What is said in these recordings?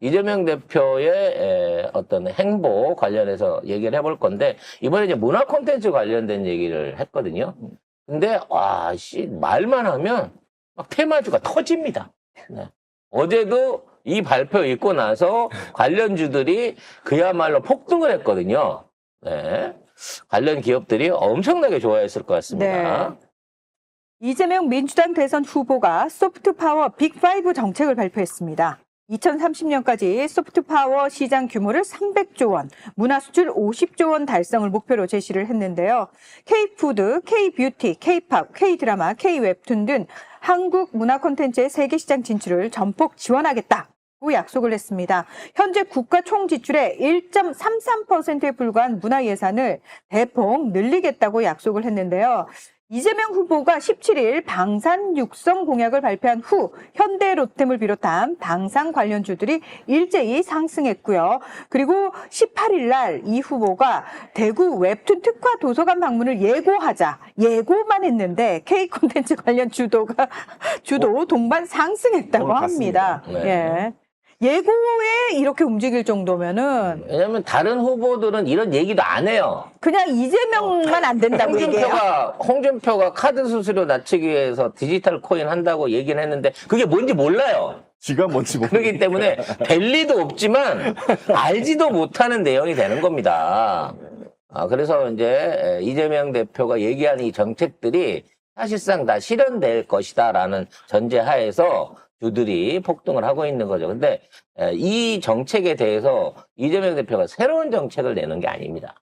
이재명 대표의 어떤 행보 관련해서 얘기를 해볼 건데, 이번에 이제 문화 콘텐츠 관련된 얘기를 했거든요. 근데, 와, 말만 하면 막 테마주가 터집니다. 네. 어제도 이 발표 있고 나서 관련주들이 그야말로 폭등을 했거든요. 네. 관련 기업들이 엄청나게 좋아했을 것 같습니다. 네. 이재명 민주당 대선 후보가 소프트파워 빅5 정책을 발표했습니다. 2030년까지 소프트파워 시장 규모를 300조 원, 문화수출 50조 원 달성을 목표로 제시를 했는데요. K푸드, K뷰티, K팝, K드라마, K웹툰 등 한국 문화 콘텐츠의 세계 시장 진출을 전폭 지원하겠다고 약속을 했습니다. 현재 국가 총 지출의 1.33%에 불과한 문화 예산을 대폭 늘리겠다고 약속을 했는데요. 이재명 후보가 17일 방산 육성 공약을 발표한 후 현대 로템을 비롯한 방산 관련주들이 일제히 상승했고요. 그리고 18일 날 이 후보가 대구 웹툰 특화 도서관 방문을 예고만 했는데 K 콘텐츠 관련 주도 동반 상승했다고 합니다. 네. 예. 예고에 이렇게 움직일 정도면은 왜냐면 다른 후보들은 이런 얘기도 안 해요. 그냥 이재명만 안 된다고 얘기해요. 홍준표가 카드 수수료 낮추기 위해서 디지털 코인 한다고 얘기는 했는데 그게 뭔지 몰라요. 지가 뭔지 모르겠어요. 그렇기 때문에 될 리도 없지만 알지도 못하는 내용이 되는 겁니다. 그래서 이제 이재명 대표가 얘기한 이 정책들이 사실상 다 실현될 것이다라는 전제하에서 주들이 폭등을 하고 있는 거죠. 근데 이 정책에 대해서 이재명 대표가 새로운 정책을 내는 게 아닙니다.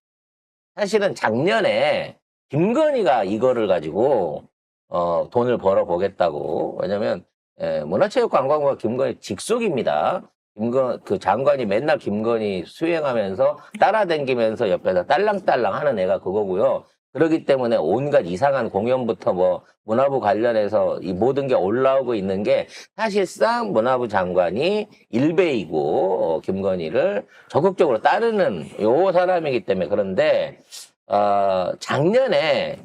사실은 작년에 김건희가 이거를 가지고 돈을 벌어보겠다고. 왜냐면 문화체육관광부가 김건희 직속입니다. 그 장관이 맨날 김건희 수행하면서 따라다니면서 옆에서 딸랑딸랑 하는 애가 그거고요. 그렇기 때문에 온갖 이상한 공연부터 뭐 문화부 관련해서 이 모든 게 올라오고 있는 게 사실상 문화부 장관이 일베이고 김건희를 적극적으로 따르는 요 사람이기 때문에. 그런데 작년에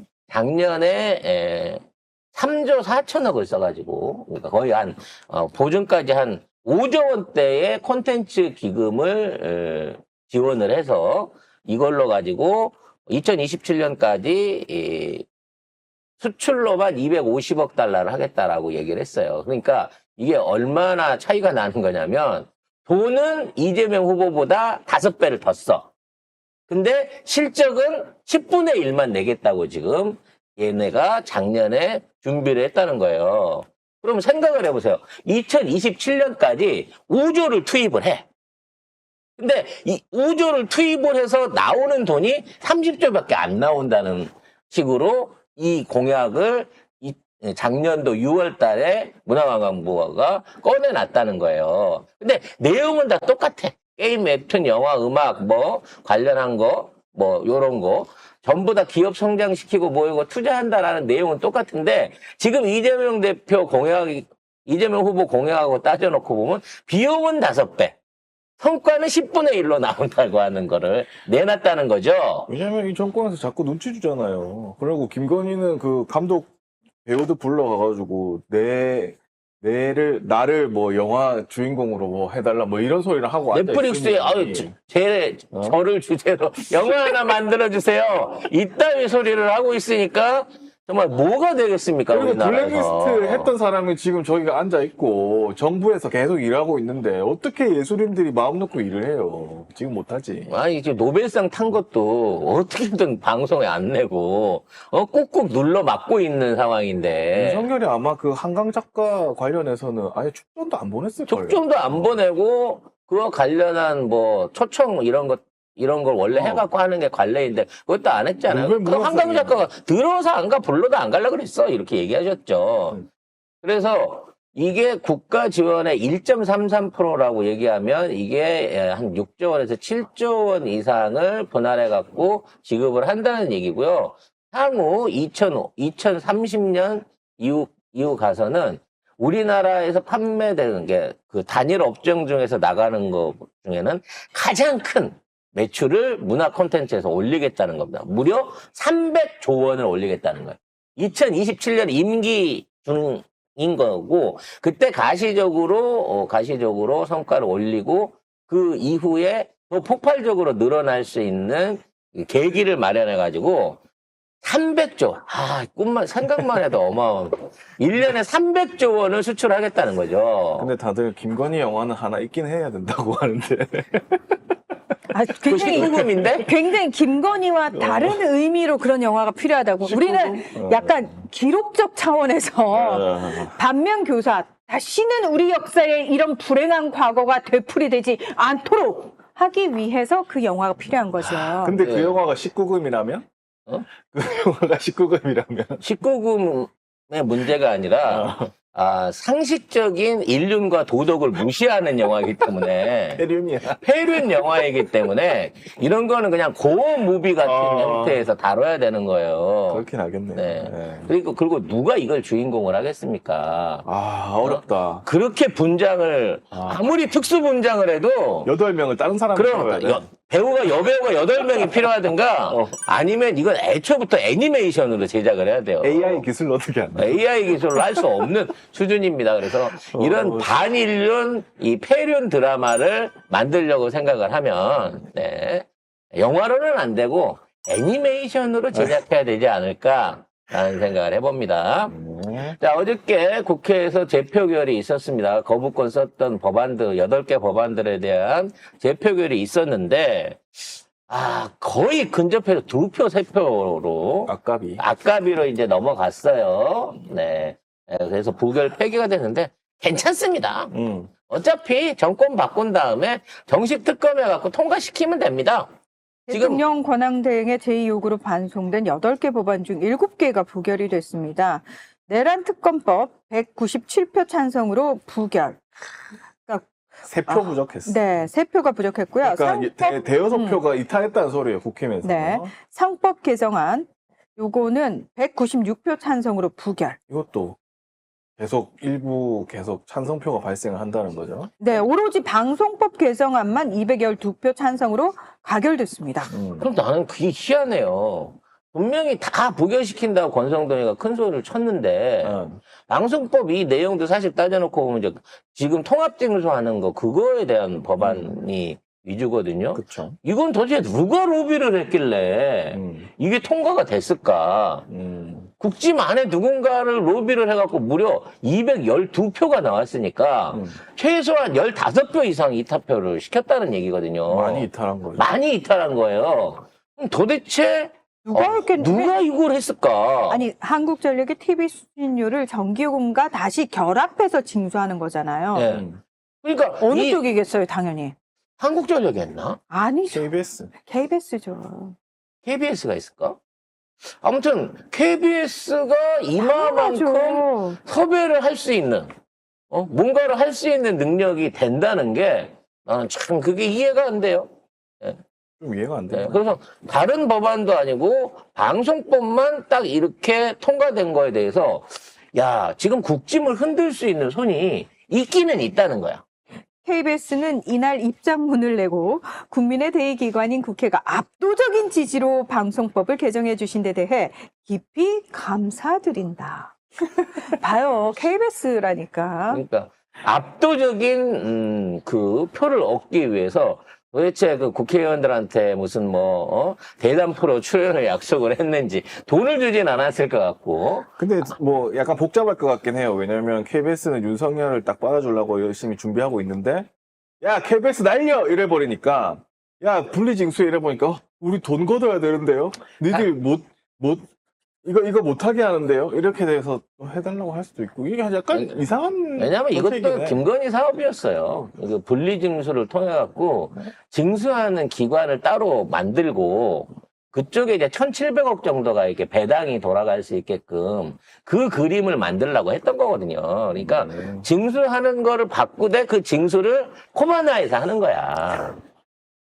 3조 4천억을 써가지고 그러니까 거의 한 보증까지 한 5조 원대의 콘텐츠 기금을 지원을 해서 이걸로 가지고 2027년까지 수출로만 250억 달러를 하겠다라고 얘기를 했어요. 그러니까 이게 얼마나 차이가 나는 거냐면 돈은 이재명 후보보다 5배를 더 써. 근데 실적은 10분의 1만 내겠다고 지금 얘네가 작년에 준비를 했다는 거예요. 그럼 생각을 해보세요. 2027년까지 5조를 투입을 해. 근데 이 5조를 투입을 해서 나오는 돈이 30조밖에 안 나온다는 식으로 이 공약을 작년도 6월 달에 문화관광부가 꺼내놨다는 거예요. 근데 내용은 다 똑같아. 게임, 웹툰, 영화, 음악, 뭐 관련한 거, 뭐 요런 거 전부 다 기업 성장시키고 모이고 투자한다라는 내용은 똑같은데 지금 이재명 후보 공약하고 따져놓고 보면 비용은 5배. 성과는 10분의 1로 나온다고 하는 거를 내놨다는 거죠. 왜냐면 이 정권에서 자꾸 눈치 주잖아요. 그리고 김건희는 그 감독 배우도 불러가가지고 나를 뭐 영화 주인공으로 뭐 해달라 뭐 이런 소리를 하고 넷플릭스에 저를 주제로 영화 하나 만들어주세요. 이따위 소리를 하고 있으니까 정말 뭐가 되겠습니까? 그리고 우리나라에서. 블랙리스트 했던 사람이 지금 저기가 앉아있고 정부에서 계속 일하고 있는데 어떻게 예술인들이 마음 놓고 일을 해요? 지금 못하지. 아니 지금 노벨상 탄 것도 어떻게든 방송에 안 내고 꾹꾹 눌러 막고 있는 상황인데 윤석열이 아마 그 한강 작가 관련해서는 아예 축전도 안 보냈을 거예요. 축전도 안 보내고 그와 관련한 뭐 초청 이런 걸 원래 해갖고 하는 게 관례인데 그것도 안 했잖아요. 노벨 그 문학상이- 한강 작가가 들어서 안 가, 불러도 안 가려고 그랬어. 이렇게 얘기하셨죠. 그래서 이게 국가 지원의 1.33%라고 얘기하면 이게 한 6조 원에서 7조 원 이상을 분할해갖고 지급을 한다는 얘기고요. 향후 2030년 이후 가서는 우리나라에서 판매되는 게 그 단일 업종 중에서 나가는 것 중에는 가장 큰 매출을 문화 콘텐츠에서 올리겠다는 겁니다. 무려 300조 원을 올리겠다는 거예요. 2027년 임기 중 거고, 그때 가시적으로 성과를 올리고, 그 이후에 더 폭발적으로 늘어날 수 있는 계기를 마련해가지고, 300조. 생각만 해도 어마어마한. 1년에 300조 원을 수출하겠다는 거죠. 근데 다들 김건희 영화는 하나 있긴 해야 된다고 하는데. 그 신부금인데? 굉장히 김건희와 다른 의미로 그런 영화가 필요하다고. 우리는 약간 기록적 차원에서 반면교사, 다시는 우리 역사에 이런 불행한 과거가 되풀이되지 않도록 하기 위해서 그 영화가 필요한 거죠. 근데 그 영화가 19금이라면? 그 영화가 19금이라면? 19금의 문제가 아니라, 상식적인 인륜과 도덕을 무시하는 영화이기 때문에, 대륜이야. 폐륜 영화이기 때문에, 이런 거는 그냥 고어 무비 같은 형태에서 다뤄야 되는 거예요. 그렇긴 하겠네. 네. 네. 그리고 누가 이걸 주인공을 하겠습니까? 어렵다. 그렇게 분장을, 아무리 특수 분장을 해도, 8명을 다른 사람이 그럼 찍어야 돼. 여배우가 8명이 필요하든가, 아니면 이건 애초부터 애니메이션으로 제작을 해야 돼요. AI 기술로 어떻게 하나? AI 기술로 할 수 없는 수준입니다. 그래서 이런 반인륜, 이 폐륜 드라마를 만들려고 생각을 하면, 네. 영화로는 안 되고 애니메이션으로 제작해야 되지 않을까라는 생각을 해봅니다. 자, 어저께 국회에서 재표결이 있었습니다. 거부권 썼던 법안들, 8개 법안들에 대한 재표결이 있었는데, 거의 근접해서 2표, 3표로 아까비로 이제 넘어갔어요. 네. 그래서 부결 폐기가 됐는데 괜찮습니다. 어차피 정권 바꾼 다음에 정식 특검해갖고 통과시키면 됩니다. 대통령 권한대행의 제2요구로 반송된 8개 법안 중 7개가 부결이 됐습니다. 내란 특검법 197표 찬성으로 부결. 3표 부족했어. 네, 3표가 부족했고요. 그러니까 대여섯 표가 이탈했다는 소리예요, 국힘에서. 네, 상법 개정안 요거는 196표 찬성으로 부결. 이것도 일부 찬성표가 발생을 한다는 거죠. 네, 오로지 방송법 개정안만 212표 찬성으로 가결됐습니다. 그럼 나는 그게 희한해요. 분명히 다 부결시킨다고 권성동이가 큰 소리를 쳤는데, 방송법 이 내용도 사실 따져놓고 보면 이제 지금 통합징수하는 거, 그거에 대한 법안이 위주거든요. 그렇죠. 이건 도대체 누가 로비를 했길래 이게 통과가 됐을까? 국짐 안에 누군가를 로비를 해갖고 무려 212표가 나왔으니까 최소한 15표 이상 이탈표를 시켰다는 얘기거든요. 많이 이탈한 거죠. 많이 이탈한 거예요. 그럼 도대체 누가 이걸 했을까? 아니, 한국전력의 TV 수신료를 전기요금과 다시 결합해서 징수하는 거잖아요. 네. 그러니까 어느 쪽이겠어요, 당연히? 한국전력이 했나? 아니죠. KBS죠. KBS가 있을까? 아무튼 KBS가 이만큼 섭외를 할 수 있는, 뭔가를 할 수 있는 능력이 된다는 게 나는 참 그게 이해가 안 돼요. 네. 좀 이해가 안 돼요. 그래서 다른 법안도 아니고 방송법만 딱 이렇게 통과된 거에 대해서 지금 국짐을 흔들 수 있는 손이 있기는 있다는 거야. KBS는 이날 입장문을 내고 국민의 대의기관인 국회가 압도적인 지지로 방송법을 개정해 주신 데 대해 깊이 감사드린다. 봐요, KBS라니까. 그러니까 압도적인 그 표를 얻기 위해서 도대체 그 국회의원들한테 무슨 대담 프로 출연을 약속을 했는지 돈을 주진 않았을 것 같고. 근데 약간 복잡할 것 같긴 해요. 왜냐면 KBS는 윤석열을 딱 받아주려고 열심히 준비하고 있는데, 야, KBS 날려! 이래버리니까, 야, 분리징수 이래보니까, 우리 돈 걷어야 되는데요? 니들 이거 못하게 하는데요? 이렇게 돼서 해달라고 할 수도 있고, 이게 약간 이상한. 왜냐면 이것도 정책이네. 김건희 사업이었어요. 이거 분리징수를 통해갖고 징수하는 기관을 따로 만들고 그쪽에 이제 1,700억 정도가 이렇게 배당이 돌아갈 수 있게끔 그 그림을 만들려고 했던 거거든요. 그러니까 징수하는 거를 바꾸되 그 징수를 코바나에서 하는 거야.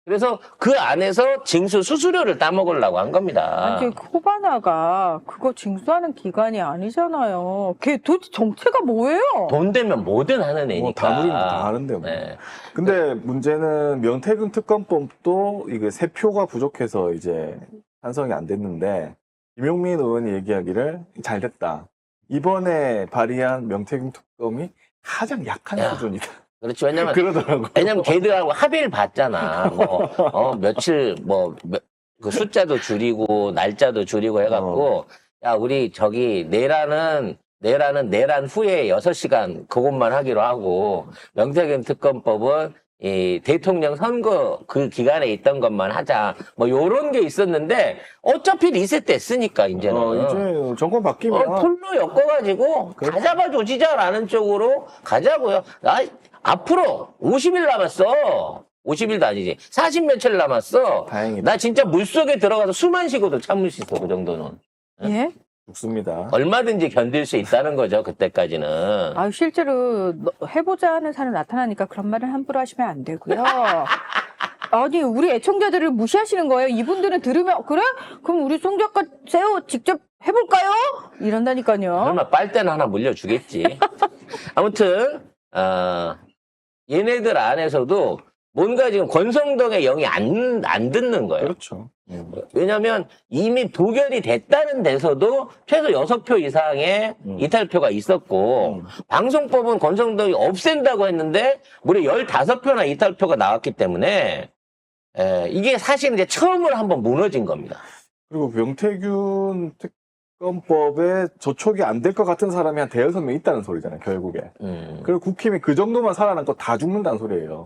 그래서 그 안에서 징수 수수료를 따먹으려고 한 겁니다. 아니, 코바나가 그거 징수하는 기관이 아니잖아요. 걔 도대체 정체가 뭐예요? 돈 되면 뭐든 하는 애니까. 다 부리면 다 하는데 뭐. 네. 근데 문제는 명태균 특검법도 이게 3표가 부족해서 이제 찬성이 안 됐는데, 김용민 의원이 얘기하기를 잘 됐다. 이번에 발의한 명태균 특검이 가장 약한 야. 수준이다. 그렇지. 왜냐면 그러더라고요. 걔들하고 합의를 봤잖아. 며칠, 그 숫자도 줄이고, 날짜도 줄이고 해갖고, 야, 우리 내란 후에 6시간 그것만 하기로 하고, 명태균 특검법은 이 대통령 선거 그 기간에 있던 것만 하자. 요런 게 있었는데, 어차피 리셋됐으니까, 이제는. 이제 정권 바뀌면 풀로 엮어가지고, 다 잡아조지자라는 쪽으로 가자고요. 앞으로 50일 남았어. 50일도 아니지. 40 며칠 남았어. 다행이다. 나 진짜 물속에 들어가서 숨만 쉬고도 참을 수 있어, 그 정도는. 예? 죽습니다. 얼마든지 견딜 수 있다는 거죠, 그때까지는. 아, 실제로 해보자 하는 사람 나타나니까 그런 말을 함부로 하시면 안 되고요. 아니, 우리 애청자들을 무시하시는 거예요. 이분들은 들으면, 그래? 그럼 우리 송 작가 세호 직접 해볼까요? 이런다니까요. 설마 빨대는 하나 물려주겠지. 아무튼, 얘네들 안에서도 뭔가 지금 권성동의 영이 안 듣는 거예요. 그렇죠. 왜냐면 이미 부결이 됐다는 데서도 최소 6표 이상의 이탈표가 있었고, 방송법은 권성동이 없앤다고 했는데, 무려 15표나 이탈표가 나왔기 때문에, 이게 사실 이제 처음으로 한번 무너진 겁니다. 그리고 명태균 특검법에 저촉이 안 될 것 같은 사람이 한 5명 있다는 소리잖아요, 결국에. 그리고 국힘이 그 정도만 살아남고 다 죽는다는 소리예요.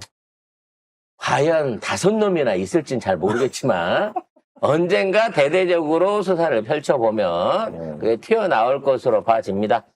과연 5놈이나 있을진 잘 모르겠지만, 언젠가 대대적으로 수사를 펼쳐보면, 그게 튀어나올 것으로 봐집니다.